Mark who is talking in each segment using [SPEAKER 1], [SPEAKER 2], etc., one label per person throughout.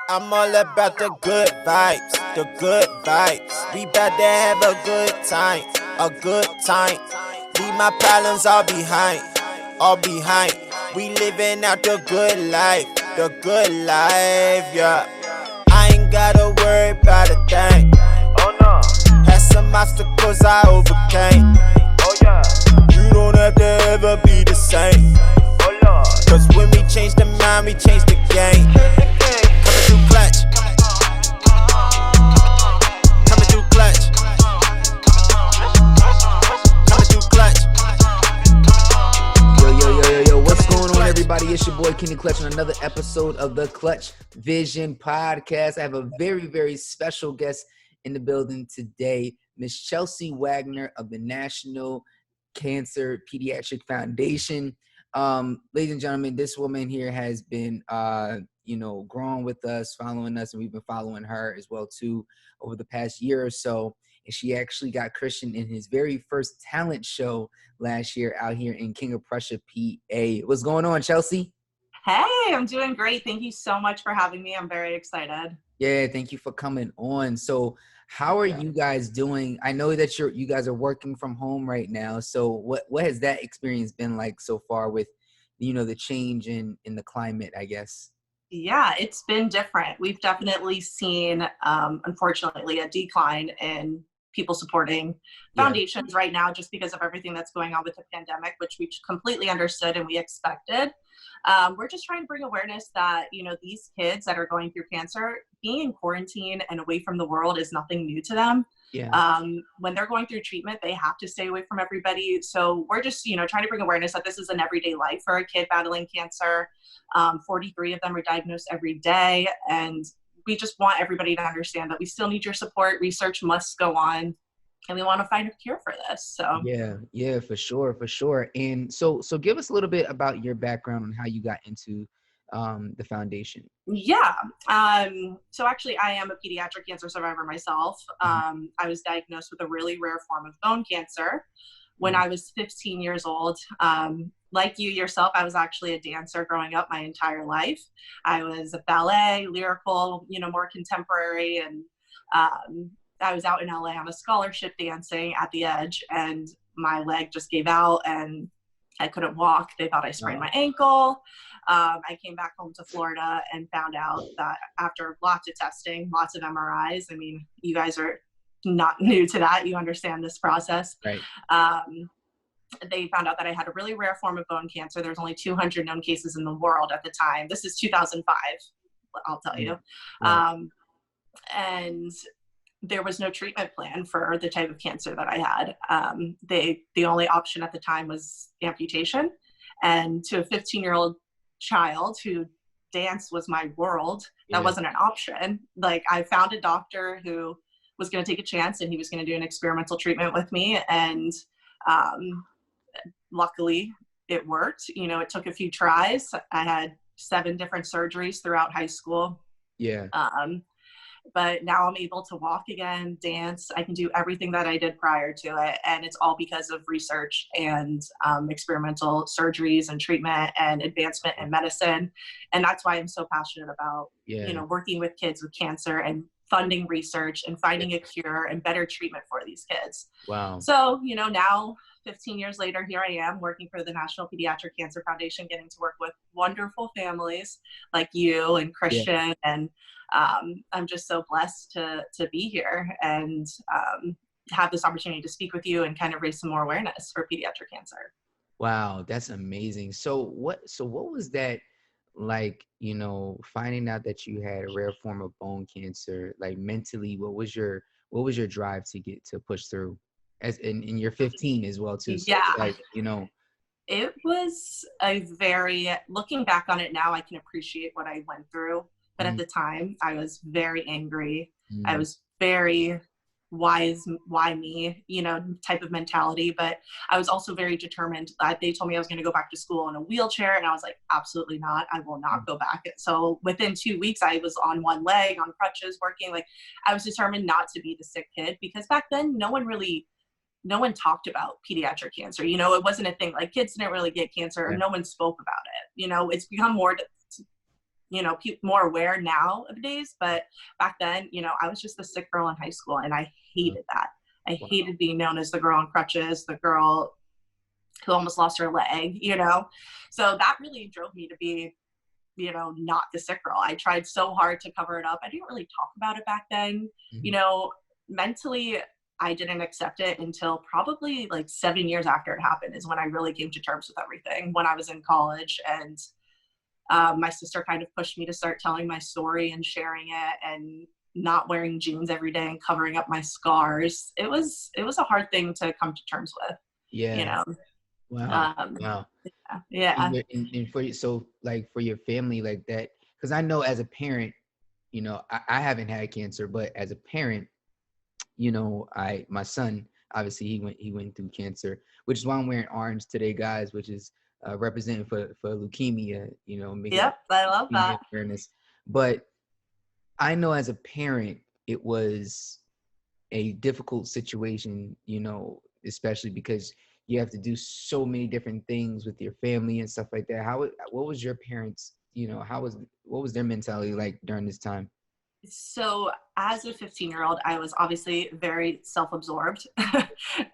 [SPEAKER 1] I'm all about the good vibes, the good vibes. We bout to have a good time, a good time. Leave my problems all behind, all behind. We living out the good life, yeah. I ain't gotta worry about a thing. Oh no. Had some obstacles I overcame. Oh yeah. You don't have to ever be the same. Oh Lord. Cause when we change the mind, we change the game. Coming through clutch. Coming through clutch. Coming through clutch.
[SPEAKER 2] Yo, what's going on, everybody? It's your boy Kenny Clutch on another episode of the Clutchvision podcast. I have a very, very special guest in the building today, Miss Chelsea Wagner of the National Cancer Pediatric Foundation. Ladies and gentlemen, this woman here has been, growing with us, following us, and we've been following her as well, too, over the past year or so. And she actually got Christian in his very first talent show last year out here in King of Prussia, PA. What's going on, Chelsea?
[SPEAKER 3] Hey, I'm doing great. Thank you so much for having me. I'm very excited.
[SPEAKER 2] Yeah, thank you for coming on. So how are you guys doing? I know that you guys are working from home right now. So what has that experience been like so far with, the change in the climate, I guess?
[SPEAKER 3] Yeah, it's been different. We've definitely seen, unfortunately, a decline in people supporting foundations right now just because of everything that's going on with the pandemic, which we completely understood and we expected. We're just trying to bring awareness that, these kids that are going through cancer, being in quarantine and away from the world is nothing new to them.
[SPEAKER 2] Yeah.
[SPEAKER 3] When they're going through treatment, they have to stay away from everybody. So we're just, trying to bring awareness that this is an everyday life for a kid battling cancer. 43 of them are diagnosed every day. And we just want everybody to understand that we still need your support. Research must go on. And we want to find a cure for this. So
[SPEAKER 2] yeah, for sure. And so give us a little bit about your background on how you got into the foundation.
[SPEAKER 3] Yeah. So actually, I am a pediatric cancer survivor myself. I was diagnosed with a really rare form of bone cancer when I was 15 years old. Like you yourself, I was actually a dancer growing up my entire life. I was a ballet, lyrical, more contemporary, and I was out in LA on a scholarship dancing at the Edge, and my leg just gave out and I couldn't walk. They thought I sprained my ankle. I came back home to Florida and found out that after lots of testing, lots of MRIs, I mean, you guys are not new to that. You understand this process.
[SPEAKER 2] Right.
[SPEAKER 3] They found out that I had a really rare form of bone cancer. There's only 200 known cases in the world at the time. This is 2005, I'll tell you.
[SPEAKER 2] Right.
[SPEAKER 3] And there was no treatment plan for the type of cancer that I had. The only option at the time was amputation. And to a 15-year-old child who dance was my world, that wasn't an option. Like, I found a doctor who was going to take a chance and he was going to do an experimental treatment with me. And luckily it worked. It took a few tries. I had 7 different surgeries throughout high school.
[SPEAKER 2] Yeah.
[SPEAKER 3] But now I'm able to walk again, dance. I can do everything that I did prior to it. And it's all because of research and experimental surgeries and treatment and advancement in medicine. And that's why I'm so passionate about, working with kids with cancer and funding research and finding a cure and better treatment for these kids.
[SPEAKER 2] Wow.
[SPEAKER 3] So, now 15 years later, here I am working for the National Pediatric Cancer Foundation, getting to work with wonderful families like you and Christian. And I'm just so blessed to be here and have this opportunity to speak with you and kind of raise some more awareness for pediatric cancer.
[SPEAKER 2] Wow, that's amazing. So what was that like, finding out that you had a rare form of bone cancer, like mentally, what was your drive to push through as in your 15 as well too? So
[SPEAKER 3] it was looking back on it now, I can appreciate what I went through. But at the time, I was very angry. I was very why me, type of mentality. But I was also very determined. They told me I was going to go back to school in a wheelchair. And I was like, absolutely not. I will not go back. So within 2 weeks, I was on one leg, on crutches, working. Like, I was determined not to be the sick kid, because back then, no one talked about pediatric cancer. It wasn't a thing. Like, kids didn't really get cancer. No one spoke about it. It's become more more aware nowadays, but back then, I was just the sick girl in high school, and I hated that. I hated being known as the girl on crutches, the girl who almost lost her leg, So that really drove me to be, not the sick girl. I tried so hard to cover it up. I didn't really talk about it back then. Mentally, I didn't accept it until probably like 7 years after it happened is when I really came to terms with everything, when I was in college. And my sister kind of pushed me to start telling my story and sharing it, and not wearing jeans every day and covering up my scars. It was a hard thing to come to terms with.
[SPEAKER 2] Yeah. Wow. Wow.
[SPEAKER 3] Yeah.
[SPEAKER 2] And for you, so like for your family like that, because I know as a parent, I haven't had cancer, but as a parent, my son, obviously he went through cancer, which is why I'm wearing orange today, guys, which is representing for leukemia, making
[SPEAKER 3] Yep, I love that.
[SPEAKER 2] awareness. But I know as a parent, it was a difficult situation, especially because you have to do so many different things with your family and stuff like that. What was your parents, what was their mentality like during this time?
[SPEAKER 3] So as a 15-year-old, I was obviously very self-absorbed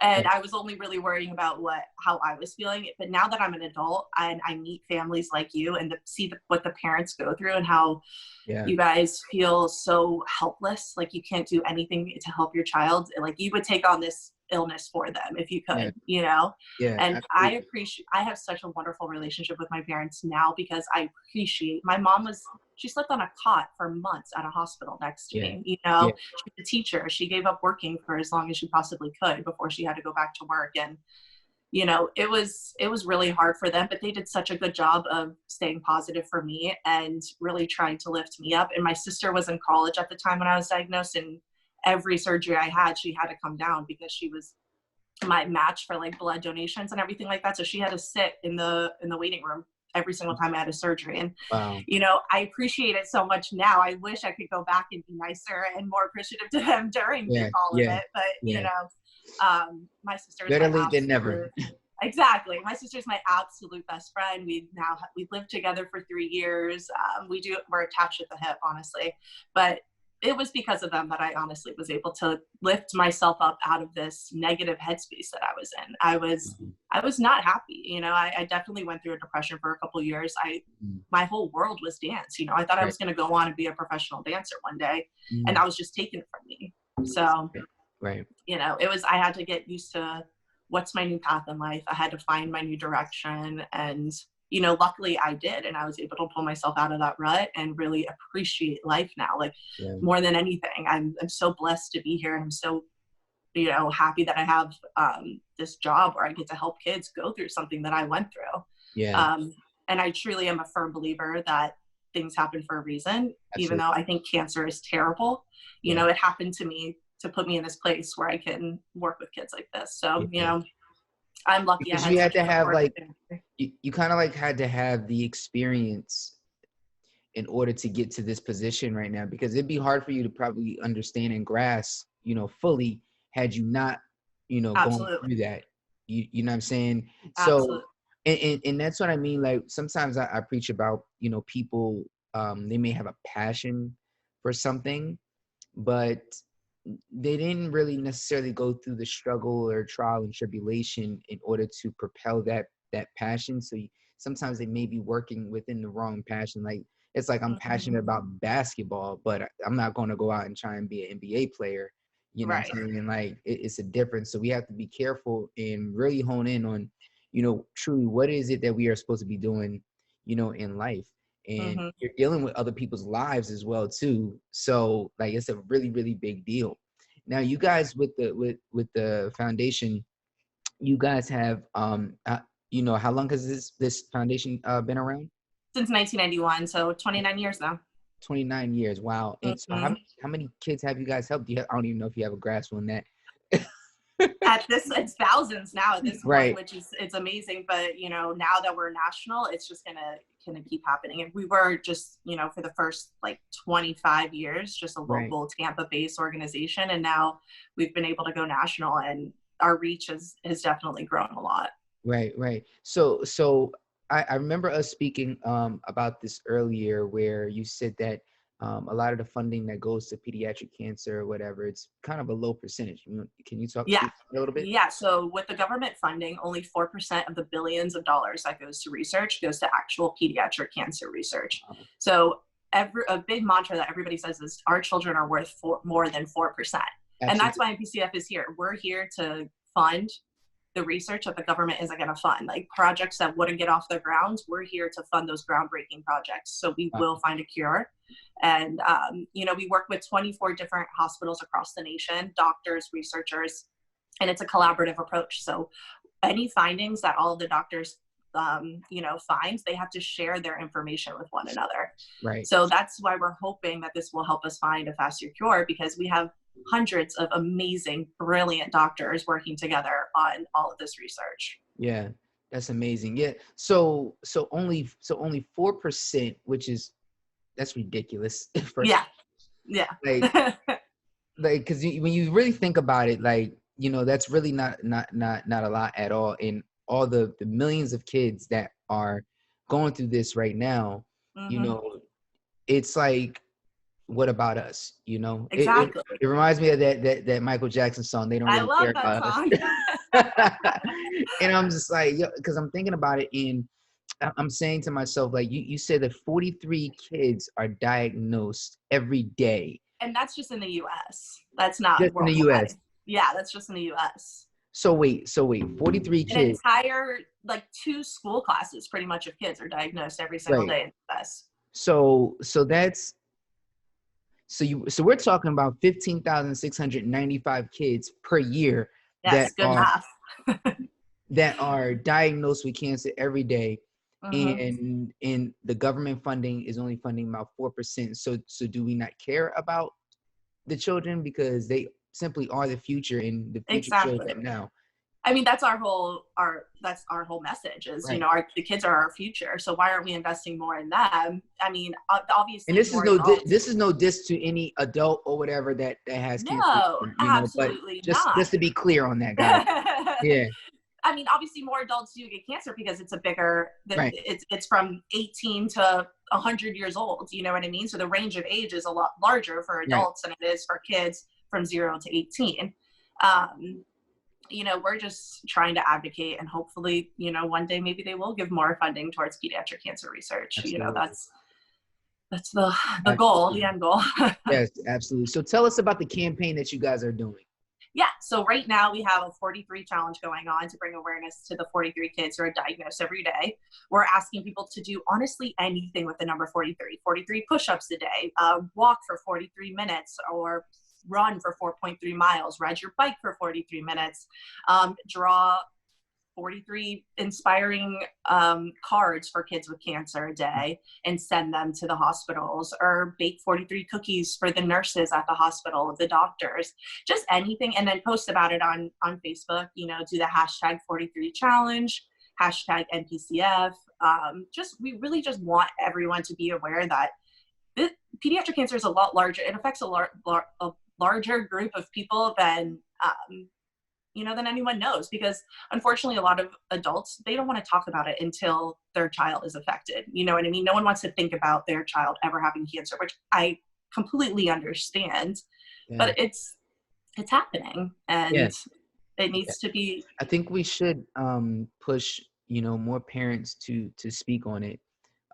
[SPEAKER 3] and I was only really worrying about how I was feeling. But now that I'm an adult and I meet families like you and see what the parents go through and how you guys feel so helpless, like you can't do anything to help your child. Like you would take on this illness for them if you could, and
[SPEAKER 2] absolutely.
[SPEAKER 3] I have such a wonderful relationship with my parents now because I appreciate, she slept on a cot for months at a hospital next to me. She's a teacher. She gave up working for as long as she possibly could before she had to go back to work. And, it was really hard for them, but they did such a good job of staying positive for me and really trying to lift me up. And my sister was in college at the time when I was diagnosed, and every surgery I had, she had to come down because she was my match for like blood donations and everything like that. So she had to sit in the waiting room every single time I had a surgery. And,
[SPEAKER 2] wow.
[SPEAKER 3] I appreciate it so much now. I wish I could go back and be nicer and more appreciative to them during all of it. But, my sister is
[SPEAKER 2] better late than never.
[SPEAKER 3] Exactly. My sister's my absolute best friend. We've lived together for 3 years. We're attached at the hip, honestly. But it was because of them that I honestly was able to lift myself up out of this negative headspace that I was in. I was not happy. I definitely went through a depression for a couple of years. My whole world was dance. I thought I was going to go on and be a professional dancer one day, and that was just taken from me. So, I had to get used to what's my new path in life. I had to find my new direction, and luckily I did, and I was able to pull myself out of that rut and really appreciate life now. Like more than anything, I'm so blessed to be here. And I'm so, happy that I have this job where I get to help kids go through something that I went through. And I truly am a firm believer that things happen for a reason. Absolutely. Even though I think cancer is terrible, it happened to me to put me in this place where I can work with kids like this. So, I'm lucky.
[SPEAKER 2] Because you had to have you kind of like had to have the experience in order to get to this position right now, because it'd be hard for you to probably understand and grasp, fully had you not, going through that. You know what I'm saying?
[SPEAKER 3] Absolutely.
[SPEAKER 2] So, and that's what I mean. Like sometimes I preach about, people, they may have a passion for something, but they didn't really necessarily go through the struggle or trial and tribulation in order to propel that passion. So sometimes they may be working within the wrong passion. Like it's like I'm passionate about basketball, but I'm not going to go out and try and be an NBA player. You know what I'm saying? And like it's a difference. So we have to be careful and really hone in on, truly what is it that we are supposed to be doing, in life. And you're dealing with other people's lives as well too. So like it's a really, really big deal. Now you guys with the foundation, you guys have how long has this foundation been around?
[SPEAKER 3] Since 1991, so 29 years now.
[SPEAKER 2] 29 years. Wow. And so how many kids have you guys helped? I don't even know if you have a grasp on that.
[SPEAKER 3] It's thousands now at this point,
[SPEAKER 2] right.
[SPEAKER 3] Which is, it's amazing. But, now that we're national, it's just going to keep happening. And we were just, for the first like 25 years, just a local Tampa based organization. And now we've been able to go national, and our reach has definitely grown a lot.
[SPEAKER 2] Right. So I remember us speaking about this earlier, where you said that a lot of the funding that goes to pediatric cancer or whatever, it's kind of a low percentage. Can you
[SPEAKER 3] Yeah.
[SPEAKER 2] speak a little bit?
[SPEAKER 3] Yeah. So with the government funding, only 4% of the billions of dollars that goes to research goes to actual pediatric cancer research. So a big mantra that everybody says is our children are worth more than 4%. And that's why NPCF is here. We're here to fund the research that the government isn't going to fund, like projects that wouldn't get off the ground. We're here to fund those groundbreaking projects. So we will find a cure. And, we work with 24 different hospitals across the nation, doctors, researchers, and it's a collaborative approach. So any findings that all of the doctors, find, they have to share their information with one another.
[SPEAKER 2] Right.
[SPEAKER 3] So that's why we're hoping that this will help us find a faster cure, because we have hundreds of amazing, brilliant doctors working together on all of this research.
[SPEAKER 2] Yeah, that's amazing. Yeah. So only 4%, that's ridiculous.
[SPEAKER 3] Yeah.
[SPEAKER 2] Like, because when you really think about it, that's really not a lot at all. And all the millions of kids that are going through this right now, it's like, what about us?
[SPEAKER 3] Exactly.
[SPEAKER 2] It reminds me of that Michael Jackson song. They don't really
[SPEAKER 3] I
[SPEAKER 2] care
[SPEAKER 3] love that
[SPEAKER 2] about
[SPEAKER 3] song.
[SPEAKER 2] us. And I'm just like, because I'm thinking about it, and I'm saying to myself, like, you said that 43 kids are diagnosed every day.
[SPEAKER 3] And that's just in the U.S. That's not
[SPEAKER 2] just
[SPEAKER 3] worldwide.
[SPEAKER 2] In the U.S.
[SPEAKER 3] Yeah, that's just in the U.S.
[SPEAKER 2] So wait, 43 kids.
[SPEAKER 3] An entire, 2 school classes, pretty much, of kids are diagnosed every single day in the U.S.
[SPEAKER 2] So we're talking about 15,695 kids per year.
[SPEAKER 3] Yes, good math.
[SPEAKER 2] that are diagnosed with cancer every day. And the government funding is only funding about 4%. So do we not care about the children, because they simply are the future, and the future shows up now?
[SPEAKER 3] I mean, that's our whole message is, the kids are our future. So why aren't we investing more in them? I mean, obviously.
[SPEAKER 2] And this is no diss to any adult or whatever that has cancer.
[SPEAKER 3] No, absolutely not.
[SPEAKER 2] Just to be clear on that, guys. Yeah.
[SPEAKER 3] I mean, obviously more adults do get cancer because it's a bigger,
[SPEAKER 2] right.
[SPEAKER 3] It's from 18 to 100 years old. You know what I mean? So the range of age is a lot larger for adults than it is for kids from 0 to 18. We're just trying to advocate, and hopefully, one day maybe they will give more funding towards pediatric cancer research.
[SPEAKER 2] Absolutely.
[SPEAKER 3] That's the goal, the end goal.
[SPEAKER 2] Yes, absolutely. So tell us about the campaign that you guys are doing.
[SPEAKER 3] Yeah, so right now we have a 43 challenge going on to bring awareness to the 43 kids who are diagnosed every day. We're asking people to do honestly anything with the number 43 push-ups a day, walk for 43 minutes, or run for 4.3 miles, ride your bike for 43 minutes, draw 43 inspiring cards for kids with cancer a day and send them to the hospitals, or bake 43 cookies for the nurses at the hospital, the doctors, just anything. And then post about it on Facebook, do the hashtag 43 challenge, hashtag NPCF. We really just want everyone to be aware that pediatric cancer is a lot larger. It affects a larger group of people than anyone knows, because unfortunately a lot of adults, they don't want to talk about it until their child is affected. You know what I mean? No one wants to think about their child ever having cancer, which I completely understand, but it's happening, and it needs to be.
[SPEAKER 2] I think we should push, more parents to speak on it.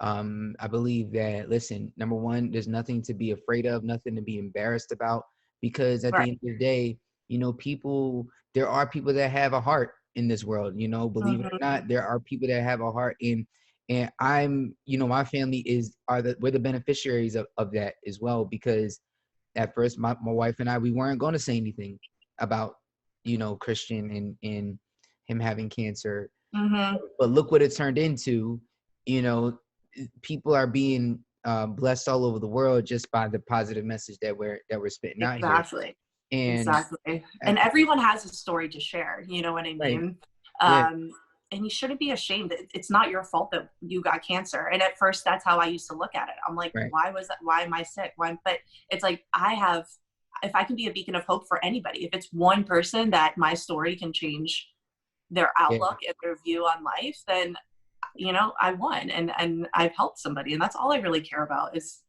[SPEAKER 2] I believe that, listen, number one, there's nothing to be afraid of, nothing to be embarrassed about, because at the end of the day, there are people that have a heart in this world, believe it or not, there are people that have a heart in, and I'm, my family we're the beneficiaries of that as well, because at first my wife and I, we weren't going to say anything about, Christian and him having cancer. But look what it turned into. People are being blessed all over the world just by the positive message that we're spitting out here.
[SPEAKER 3] Exactly. And everyone has a story to share. You know what I mean? And you shouldn't be ashamed. It's not your fault that you got cancer. And at first, that's how I used to look at it. I'm like, why was that? Why am I sick? But it's like, if I can be a beacon of hope for anybody, if it's one person that my story can change their outlook and their view on life, then I won and I've helped somebody, and that's all I really care about is,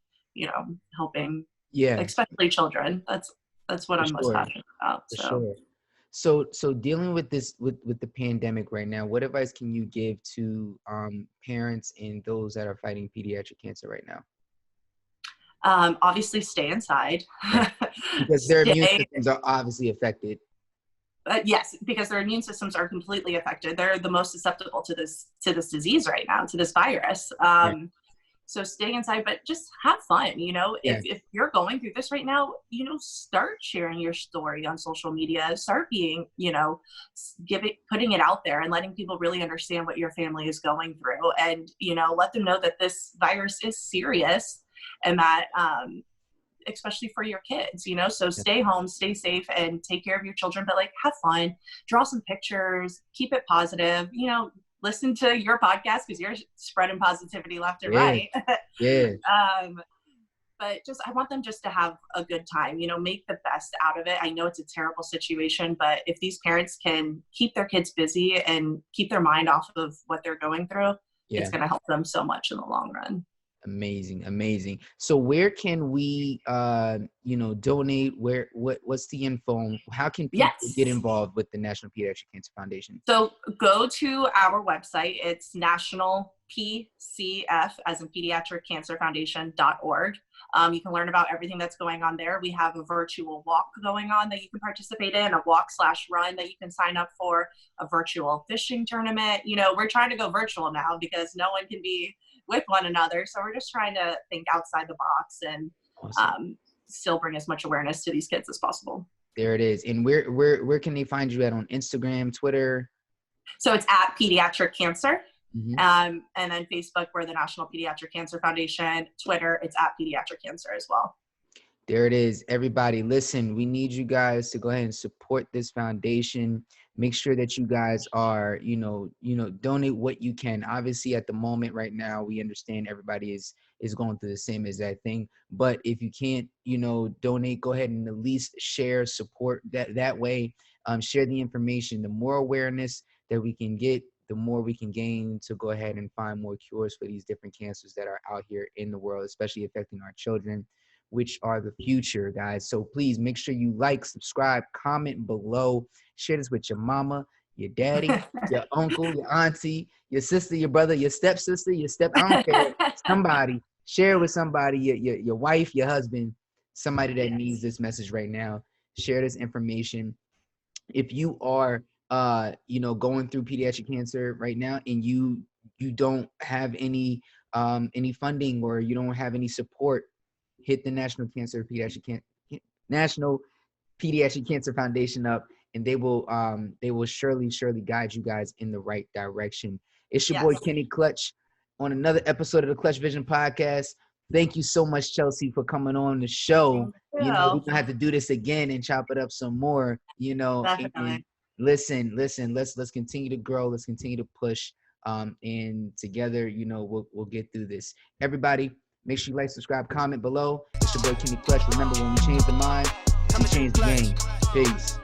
[SPEAKER 3] helping, especially children. That's what I'm most passionate about.
[SPEAKER 2] For sure. So dealing with this, with the pandemic right now, what advice can you give to parents and those that are fighting pediatric cancer right now?
[SPEAKER 3] Obviously stay inside.
[SPEAKER 2] Because their immune systems are obviously affected.
[SPEAKER 3] Yes, because their immune systems are completely affected. They're the most susceptible to this disease right now, to this virus. So stay inside, but just have fun. If you're going through this right now, start sharing your story on social media. Start being, putting it out there and letting people really understand what your family is going through, and let them know that this virus is serious, and that especially for your kids, so stay home, stay safe, and take care of your children, but have fun, draw some pictures, keep it positive, listen to your podcast because you're spreading positivity left and right. But I want them just to have a good time, make the best out of it. I know it's a terrible situation, but if these parents can keep their kids busy and keep their mind off of what they're going through, it's going to help them so much in the long run.
[SPEAKER 2] Amazing. So where can we, donate? What's the info? How can people get involved with the National Pediatric Cancer Foundation?
[SPEAKER 3] So go to our website. It's National PCF, as in Pediatric Cancer Foundation.org. You can learn about everything that's going on there. We have a virtual walk going on that you can participate in, a walk/run that you can sign up for, a virtual fishing tournament. We're trying to go virtual now because no one can be with one another. So we're just trying to think outside the box and still bring as much awareness to these kids as possible.
[SPEAKER 2] There it is. And where can they find you at on Instagram, Twitter?
[SPEAKER 3] So it's at Pediatric Cancer. And then Facebook, we're the National Pediatric Cancer Foundation. Twitter, it's at Pediatric Cancer as well.
[SPEAKER 2] There it is. Everybody, listen, we need you guys to go ahead and support this foundation. Make sure that you guys are, donate what you can. Obviously, at the moment right now, we understand everybody is going through the same exact thing. But if you can't, donate, go ahead and at least share, support that way. Share the information. The more awareness that we can get, the more we can gain to go ahead and find more cures for these different cancers that are out here in the world, especially affecting our children, which are the future, guys. So please make sure you like, subscribe, comment below, share this with your mama, your daddy, your uncle, your auntie, your sister, your brother, your stepsister, I don't care, somebody. Share it with somebody, your wife, your husband, somebody that needs this message right now. Share this information. If you are going through pediatric cancer right now and you don't have any funding or you don't have any support, hit the National Pediatric Cancer Foundation up, and they will surely guide you guys in the right direction. It's your boy Kenny Clutch on another episode of the Clutchvision podcast. Thank you so much, Chelsea, for coming on the show. We're gonna have to do this again and chop it up some more.
[SPEAKER 3] Definitely.
[SPEAKER 2] And listen. Let's continue to grow. Let's continue to push. And together, we'll get through this. Everybody, make sure you like, subscribe, comment below. It's your boy Kenny Clutch. Remember, when we change the mind, we change the game. Peace.